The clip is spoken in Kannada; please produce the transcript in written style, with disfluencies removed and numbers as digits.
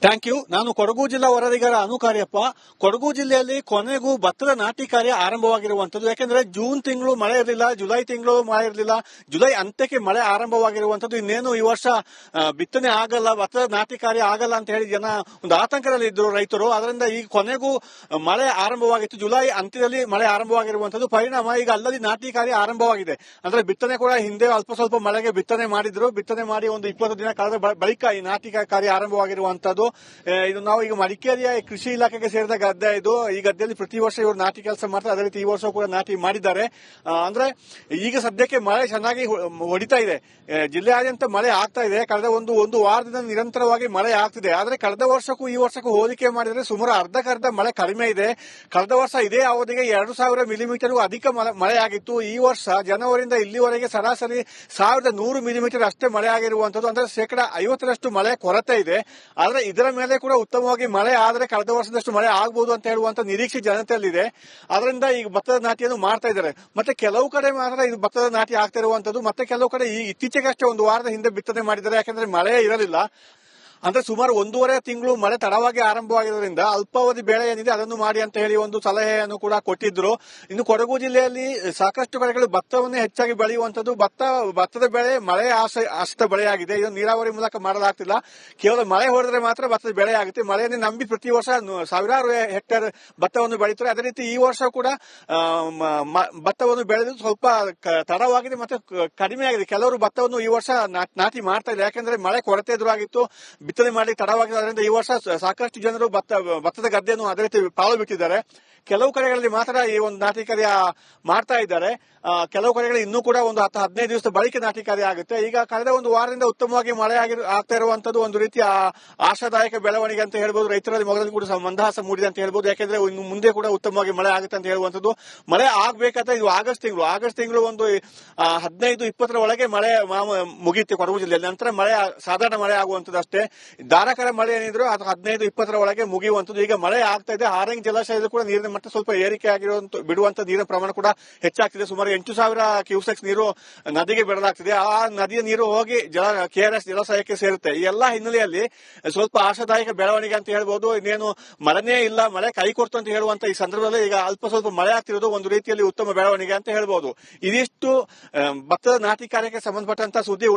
Thank you. ನಾನು ಕೊಡಗು ಜಿಲ್ಲಾ ವರದಿಗಾರ ಅನು ಕಾರ್ಯಪ್ಪ. ಕೊಡಗು ಜಿಲ್ಲೆಯಲ್ಲಿ ಕೊನೆಗೂ ಭತ್ತದ ನಾಟಿ ಕಾರ್ಯ ಆರಂಭವಾಗಿರುವಂತದ್ದು. ಯಾಕೆಂದ್ರೆ ಜೂನ್ ತಿಂಗಳು ಮಳೆ ಇರಲಿಲ್ಲ, ಜುಲೈ ತಿಂಗಳು ಮಳೆ ಇರಲಿಲ್ಲ, ಜುಲೈ ಅಂತ್ಯಕ್ಕೆ ಮಳೆ ಆರಂಭವಾಗಿರುವಂತದ್ದು. ಇನ್ನೇನು ಈ ವರ್ಷ ಬಿತ್ತನೆ ಆಗಲ್ಲ, ಭತ್ತದ ನಾಟಿ ಕಾರ್ಯ ಆಗಲ್ಲ ಅಂತ ಹೇಳಿ ಜನ ಒಂದು ಆತಂಕದಲ್ಲಿ ಇದ್ರು ರೈತರು. ಅದರಿಂದ ಈಗ ಕೊನೆಗೂ ಮಳೆ ಆರಂಭವಾಗಿತ್ತು, ಜುಲೈ ಅಂತ್ಯದಲ್ಲಿ ಮಳೆ ಆರಂಭವಾಗಿರುವಂತದ್ದು. ಪರಿಣಾಮ ಈಗ ಅಲ್ಲಲ್ಲಿ ನಾಟಿ ಕಾರ್ಯ ಆರಂಭವಾಗಿದೆ. ಅಂದ್ರೆ ಬಿತ್ತನೆ ಕೂಡ ಹಿಂದೆ ಅಲ್ಪ ಸ್ವಲ್ಪ ಮಳೆಗೆ ಬಿತ್ತನೆ ಮಾಡಿದ್ರು. ಬಿತ್ತನೆ ಮಾಡಿ ಒಂದು 20 ದಿನ ಕಳೆದ ಬಳಿಕ ಈ ನಾಟಿ ಕಾರ್ಯ ಆರಂಭವಾಗಿರುವಂತದ್ದು. ಇದು ನಾವು ಈಗ ಮಡಿಕೇರಿಯ ಕೃಷಿ ಇಲಾಖೆಗೆ ಸೇರಿದ ಗದ್ದೆ ಇದು. ಈ ಗದ್ದೆಯಲ್ಲಿ ಪ್ರತಿ ವರ್ಷ ಇವರು ನಾಟಿ ಕೆಲಸ ಮಾಡ್ತಾರೆ. ಅದೇ ರೀತಿ ಈ ವರ್ಷ ಕೂಡ ನಾಟಿ ಮಾಡಿದ್ದಾರೆ. ಅಂದ್ರೆ ಈಗ ಸದ್ಯಕ್ಕೆ ಮಳೆ ಚೆನ್ನಾಗಿ ಹೊಡಿತಾ ಇದೆ, ಜಿಲ್ಲೆಯಾದ್ಯಂತ ಮಳೆ ಆಗ್ತಾ ಇದೆ. ಕಳೆದ ಒಂದು ವಾರದಿಂದ ನಿರಂತರವಾಗಿ ಮಳೆ ಆಗ್ತಿದೆ. ಆದ್ರೆ ಕಳೆದ ವರ್ಷಕ್ಕೂ ಈ ವರ್ಷಕ್ಕೂ ಹೋಲಿಕೆ ಮಾಡಿದ್ರೆ ಸುಮಾರು ಅರ್ಧಕ್ಕರ್ಧ ಮಳೆ ಕಡಿಮೆ ಇದೆ. ಕಳೆದ ವರ್ಷ ಇದೇ ಅವಧಿಗೆ 2000 ಮಿಲಿಮೀಟರ್ ಅಧಿಕ ಮಳೆ ಆಗಿತ್ತು. ಈ ವರ್ಷ ಜನವರಿಯಿಂದ ಇಲ್ಲಿವರೆಗೆ ಸರಾಸರಿ 1100 ಮಿಲಿಮೀಟರ್ ಅಷ್ಟೇ ಮಳೆ ಆಗಿರುವಂತದ್ದು. ಅಂದ್ರೆ 50% ಮಳೆ ಕೊರತೆ ಇದೆ. ಆದ್ರೆ ಇದರ ಮೇಲೆ ಕೂಡ ಉತ್ತಮವಾಗಿ ಮಳೆ ಆದರೆ ಕಳೆದ ವರ್ಷದಷ್ಟು ಮಳೆ ಆಗಬಹುದು ಅಂತ ಹೇಳುವಂತ ನಿರೀಕ್ಷೆ ಜನತೆಯಲ್ಲಿದೆ. ಅದರಿಂದ ಈಗ ಭತ್ತದ ನಾಟಿಯನ್ನು ಮಾಡ್ತಾ ಇದ್ದಾರೆ. ಮತ್ತೆ ಕೆಲವು ಕಡೆ ಮಾತ್ರ ಇದು ಭತ್ತದ ನಾಟಿ ಆಗ್ತಾ ಇರುವಂತದ್ದು. ಮತ್ತೆ ಕೆಲವು ಕಡೆ ಈ ಇತ್ತೀಚೆಗಷ್ಟೇ ಒಂದು ವಾರದ ಹಿಂದೆ ಬಿತ್ತನೆ ಮಾಡಿದ್ದಾರೆ. ಯಾಕಂದ್ರೆ ಮಳೆ ಇರಲಿಲ್ಲ. ಅಂದ್ರೆ ಸುಮಾರು 1.5 ತಿಂಗಳು ಮಳೆ ತಡವಾಗಿ ಆರಂಭವಾಗಿರೋದ್ರಿಂದ ಅಲ್ಪಾವಧಿ ಬೆಳೆ ಏನಿದೆ ಅದನ್ನು ಮಾಡಿ ಅಂತ ಹೇಳಿ ಒಂದು ಸಲಹೆಯನ್ನು ಕೂಡ ಕೊಟ್ಟಿದ್ರು. ಇನ್ನು ಕೊಡಗು ಜಿಲ್ಲೆಯಲ್ಲಿ ಸಾಕಷ್ಟು ಕಡೆಗಳು ಭತ್ತವನ್ನೇ ಹೆಚ್ಚಾಗಿ ಬೆಳೆಯುವಂತದ್ದು. ಭತ್ತದ ಬೆಳೆ ಮಳೆ ಆಶ್ರಿತ ಬೆಳೆಯಾಗಿದೆ. ಇದು ನೀರಾವರಿ ಮೂಲಕ ಮಾಡಲಾಗ್ತಿಲ್ಲ. ಕೇವಲ ಮಳೆ ಹೊಡೆದ್ರೆ ಮಾತ್ರ ಭತ್ತದ ಬೆಳೆ ಆಗುತ್ತೆ. ಮಳೆಯನ್ನು ನಂಬಿ ಪ್ರತಿ ವರ್ಷ ಸಾವಿರಾರು ಹೆಕ್ಟೇರ್ ಭತ್ತವನ್ನು ಬೆಳೀತಾರೆ. ಅದೇ ರೀತಿ ಈ ವರ್ಷ ಕೂಡ ಭತ್ತವನ್ನು ಬೆಳೆದು ಸ್ವಲ್ಪ ತಡವಾಗಿದೆ ಮತ್ತೆ ಕಡಿಮೆ ಆಗಿದೆ. ಕೆಲವರು ಭತ್ತವನ್ನು ಈ ವರ್ಷ ನಾಟಿ ಮಾಡ್ತಾ ಇಲ್ಲ, ಯಾಕಂದ್ರೆ ಮಳೆ ಕೊರತೆ ಎದುರಾಗಿತ್ತು, ಬಿತ್ತನೆ ಮಾಡಿ ತಡವಾಗಿದೆ. ಅದರಿಂದ ಈ ವರ್ಷ ಸಾಕಷ್ಟು ಜನರು ಭತ್ತದ ಗದ್ದೆಯನ್ನು ಅದೇ ರೀತಿ ಪಾಳು ಬಿಟ್ಟಿದ್ದಾರೆ. ಕೆಲವು ಕಡೆಗಳಲ್ಲಿ ಮಾತ್ರ ಈ ಒಂದು ನಾಟಿ ಕಾರ್ಯ ಮಾಡ್ತಾ ಇದ್ದಾರೆ. ಕೆಲವು ಕಡೆಗಳಲ್ಲಿ ಇನ್ನೂ ಕೂಡ ಒಂದು 10-15 ದಿವಸದ ಬಳಿಕ ನಾಟಿ ಕಾರ್ಯ ಆಗುತ್ತೆ. ಈಗ ಕಳೆದ ಒಂದು ವಾರದಿಂದ ಉತ್ತಮವಾಗಿ ಮಳೆ ಆಗ್ತಾ ಇರುವಂತದ್ದು ಒಂದು ರೀತಿಯ ಆಶಾದಾಯಕ ಬೆಳವಣಿಗೆ ಅಂತ ಹೇಳ್ಬೋದು. ರೈತರಲ್ಲಿ ಮೊದಲು ಕೂಡ ಮಂದಹಾಸ ಮೂಡಿದೆ ಅಂತ ಹೇಳ್ಬೋದು. ಯಾಕೆಂದ್ರೆ ಇನ್ನು ಮುಂದೆ ಕೂಡ ಉತ್ತಮವಾಗಿ ಮಳೆ ಆಗುತ್ತೆ ಅಂತ ಹೇಳುವಂತದ್ದು. ಮಳೆ ಆಗ್ಬೇಕಾದ್ರೆ ಇದು ಆಗಸ್ಟ್ ತಿಂಗಳು ಒಂದು 15-20 ಒಳಗೆ ಮಳೆ ಮುಗಿಯುತ್ತೆ ಕೊಡಗು ಜಿಲ್ಲೆಯಲ್ಲಿ. ನಂತರ ಮಳೆ ಸಾಧಾರಣ ಮಳೆ ಆಗುವಂತದ್ದು ಅಷ್ಟೇ. ಧಾರಾಕಾರ ಮಳೆ ಏನಿದ್ರು ಅದು 15-20 ಒಳಗೆ ಮುಗಿಯುವಂತದ್ದು. ಈಗ ಮಳೆ ಆಗ್ತಾ ಇದೆ. ಹಾರಂಗಿ ಜಲಾಶಯದಲ್ಲಿ ಕೂಡ ನೀರಿನ ಮಟ್ಟ ಸ್ವಲ್ಪ ಏರಿಕೆ ಆಗಿರುವಂತ ಬಿಡುವಂತ ನೀರಿನ ಪ್ರಮಾಣ ಕೂಡ ಹೆಚ್ಚಾಗ್ತಿದೆ. ಸುಮಾರು 8,000 ಕ್ಯೂಸೆಕ್ಸ್ ನೀರು ನದಿಗೆ ಬಿಡಲಾಗ್ತಿದೆ. ಆ ನದಿಯ ನೀರು ಹೋಗಿ KRS ಜಲಾಶಯಕ್ಕೆ ಸೇರುತ್ತೆ. ಈ ಎಲ್ಲಾ ಹಿನ್ನೆಲೆಯಲ್ಲಿ ಸ್ವಲ್ಪ ಆಶಾದಾಯಕ ಬೆಳವಣಿಗೆ ಅಂತ ಹೇಳ್ಬೋದು. ಇನ್ನೇನು ಮಳೆನೇ ಇಲ್ಲ, ಮಳೆ ಕೈ ಕೊಡ್ತು ಅಂತ ಹೇಳುವಂತ ಈ ಸಂದರ್ಭದಲ್ಲಿ ಈಗ ಅಲ್ಪ ಸ್ವಲ್ಪ ಮಳೆ ಆಗ್ತಿರೋದು ಒಂದು ರೀತಿಯಲ್ಲಿ ಉತ್ತಮ ಬೆಳವಣಿಗೆ ಅಂತ ಹೇಳ್ಬೋದು. ಇದಿಷ್ಟು ಭತ್ತದ ನಾಟಿ ಕಾರ್ಯಕ್ಕೆ ಸಂಬಂಧಪಟ್ಟಂತ ಸುದ್ದಿ.